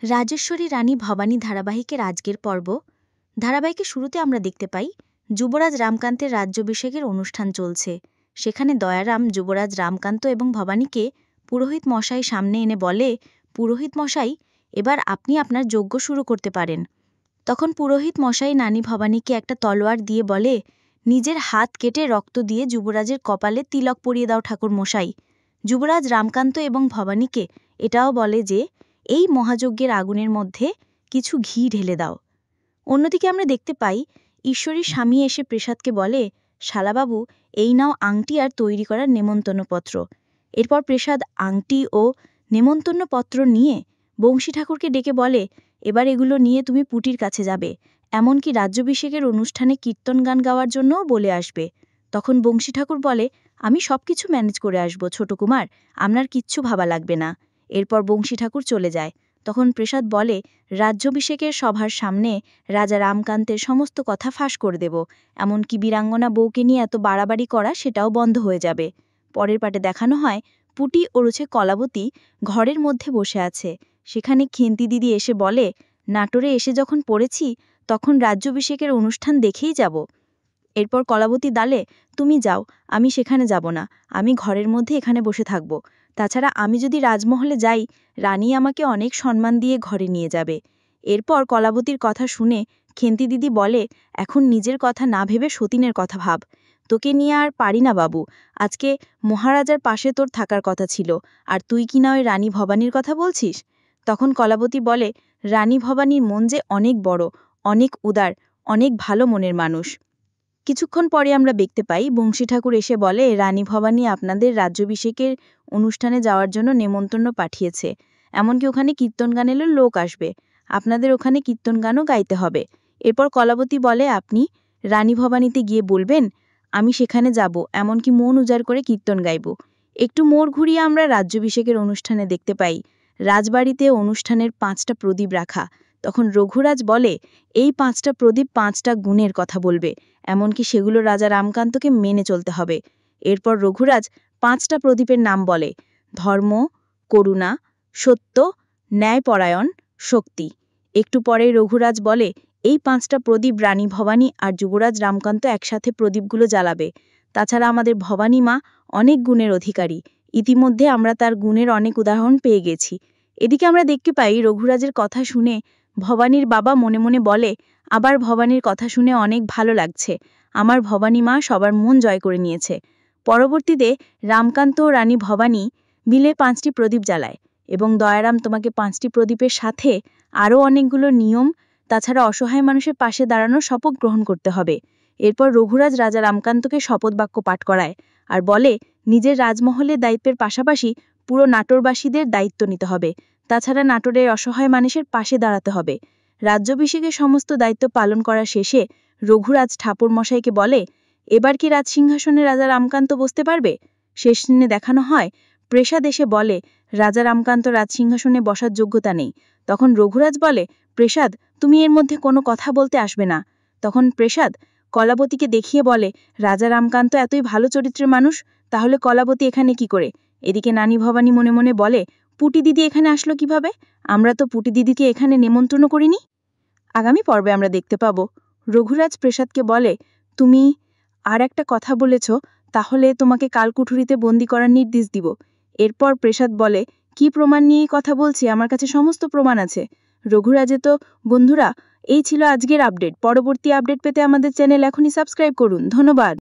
রাজেশ্বরী রানী ভবানী ধারাবাহিকের আজকের পর্ব। ধারাবাহিকের শুরুতে আমরা দেখতে পাই যুবরাজ রামকান্তের রাজ্যাভিষেকের অনুষ্ঠান চলছে। সেখানে দয়ারাম যুবরাজ রামকান্ত এবং ভবানীকে পুরোহিত মশাই সামনে এনে বলে, পুরোহিত মশাই, এবার আপনি আপনার যজ্ঞ শুরু করতে পারেন। তখন পুরোহিত মশাই নানি ভবানীকে একটা তলোয়ার দিয়ে বলে, নিজের হাত কেটে রক্ত দিয়ে যুবরাজের কপালে তিলক পরিয়ে দাও ঠাকুর মশাই। যুবরাজ রামকান্ত এবং ভবানীকে এটাও বলে যে এই মহাযজ্ঞের আগুনের মধ্যে কিছু ঘি ঢেলে দাও। অন্যদিকে আমরা দেখতে পাই ঈশ্বরীর স্বামী এসে প্রসাদকে বলে, শালাবাবু, এই নাও আংটি আর তৈরি করা নেমন্তন্নপত্র। এরপর প্রসাদ আংটি ও নেমন্তন্নপত্র নিয়ে বংশী ঠাকুরকে ডেকে বলে, এবার এগুলো নিয়ে তুমি পুটির কাছে যাবে, এমনকি রাজ্যাভিষেকের অনুষ্ঠানে কীর্তন গান গাওয়ার জন্যও বলে আসবে। তখন বংশী ঠাকুর বলে, আমি সব কিছু ম্যানেজ করে আসব ছোট কুমার, আপনার কিচ্ছু ভাবা লাগবে না। এরপর বংশী ঠাকুর চলে যায়। তখন প্রসাদ বলে, রাজ্যাভিষেকের সভার সামনে রাজা রামকান্তের সমস্ত কথা ফাঁস করে দেব, এমনকি বীরাঙ্গনা বউকে নিয়ে এত বাড়াবাড়ি করা সেটাও বন্ধ হয়ে যাবে। পরের পাটে দেখানো হয় পুটি ওরছে কলাবতী ঘরের মধ্যে বসে আছে। সেখানে খেন্তি দিদি এসে বলে, নাটোরে এসে যখন পড়েছি তখন রাজ্যাভিষেকের অনুষ্ঠান দেখেই যাব। এরপর কলাবতী দালে, তুমি যাও, আমি সেখানে যাব না, আমি ঘরের মধ্যে এখানে বসে থাকব। তাছাড়া আমি যদি রাজমহলে যাই, রানী আমাকে অনেক সম্মান দিয়ে ঘরে নিয়ে যাবে। এরপর কলাবতীর কথা শুনে খেন্তি দিদি বলে, এখন নিজের কথা না ভেবে সতীনের কথা ভাব। তোকে নিয়ে আর পারি না বাবু, আজকে মহারাজার পাশে তোর থাকার কথা ছিল, আর তুই কি না ওই রানী ভবানীর কথা বলছিস? তখন কলাবতী বলে, রানী ভবানীর মন যে অনেক বড়, অনেক উদার, অনেক ভালো মনের মানুষ। কিছুক্ষণ পরে আমরা দেখতে পাই বংশী ঠাকুর এসে বলে, রানী ভবানী আপনাদের রাজ্যাভিষেকের অনুষ্ঠানে যাওয়ার জন্য নেমন্তন্ন পাঠিয়েছে, এমনকি ওখানে কীর্তন গানেরও লোক আসবে, আপনাদের ওখানে কীর্তন গানও গাইতে হবে। এরপর কলাবতী বলে, আপনি রানী ভবানীতে গিয়ে বলবেন আমি সেখানে যাব, এমনকি মন উজাড় করে কীর্তন গাইব। একটু মোড় ঘুরিয়ে আমরা রাজ্যাভিষেকের অনুষ্ঠানে দেখতে পাই রাজবাড়িতে অনুষ্ঠানের 5টা প্রদীপ রাখা। তখন রঘুরাজ বলে, এই 5টা প্রদীপ 5টা গুণের কথা বলবে, এমনকি সেগুলো রাজা রামকান্তকে মেনে চলতে হবে। এরপর রঘুরাজ 5টা প্রদীপের নাম বলে, ধর্ম, করুণা, সত্য, ন্যায়পরায়ণ, শক্তি। একটু পরেই রঘুরাজ বলে, এই 5টা প্রদীপ রানী ভবানী আর যুবরাজ রামকান্ত একসাথে প্রদীপগুলো জ্বালাবে। তাছাড়া আমাদের ভবানী মা অনেক গুণের অধিকারী, ইতিমধ্যে আমরা তার গুণের অনেক উদাহরণ পেয়ে গেছি। এদিকে আমরা দেখতে পাই রঘুরাজের কথা শুনে ভবানীর বাবা মনে মনে বলে, আবার ভবানীর কথা শুনে অনেক ভালো লাগছে, আমার ভবানী মা সবার মন জয় করে নিয়েছে। পরবর্তীতে রামকান্ত ও রানী ভবানী মিলে 5টি প্রদীপ জ্বালায় এবং দয়ারাম তোমাকে 5টি প্রদীপের সাথে আরও অনেকগুলো নিয়ম, তাছাড়া অসহায় মানুষের পাশে দাঁড়ানোর শপথ গ্রহণ করতে হবে। এরপর রঘুরাজ রাজা রামকান্তকে শপথ বাক্য পাঠ করায় আর বলে, নিজের রাজমহলের দায়িত্বের পাশাপাশি পুরো নাটোরবাসীদের দায়িত্ব নিতে হবে, তাছাড়া নাটোরের অসহায় মানুষের পাশে দাঁড়াতে হবে। রাজ্যাভিষেকের সমস্ত দায়িত্ব পালন করা শেষে রঘুরাজ ঠাকুর মশাইকে বলে, এবার কি রাজসিংহাসনে রাজা রামকান্ত বসতে পারবে? শেষ দিনে দেখানো হয় প্রসাদ এসে বলে, রাজা রামকান্ত রাজসিংহাসনে বসার যোগ্যতা নেই। তখন রঘুরাজ বলে, প্রসাদ, তুমি এর মধ্যে কোনো কথা বলতে আসবে না। তখন প্রসাদ কলাবতীকে দেখিয়ে বলে, রাজা রামকান্ত এতই ভালো চরিত্রের মানুষ, তাহলে কলাবতী এখানে কি করে? এদিকে নানি ভবানী মনে মনে বলে, পুটি দিদি এখানে আসলো কিভাবে? আমরা তো পুটি দিদিকে এখানে নেমন্ত্রণ করিনি। আগামী পর্বে আমরা দেখতে পাব রঘুরাজ প্রসাদকে বলে, তুমি আর একটা কথা বলেছ, তাহলে তোমাকে কালকুঠুরিতে বন্দি করার নির্দেশ দিব। এরপর প্রসাদ বলে, কি প্রমাণ নিয়ে কথা বলছি, আমার কাছে সমস্ত প্রমাণ আছে। রঘুরাজে তো বন্ধুরা, এই ছিল আজকের আপডেট। পরবর্তী আপডেট পেতে আমাদের চ্যানেল এখনই সাবস্ক্রাইব করুন। ধন্যবাদ।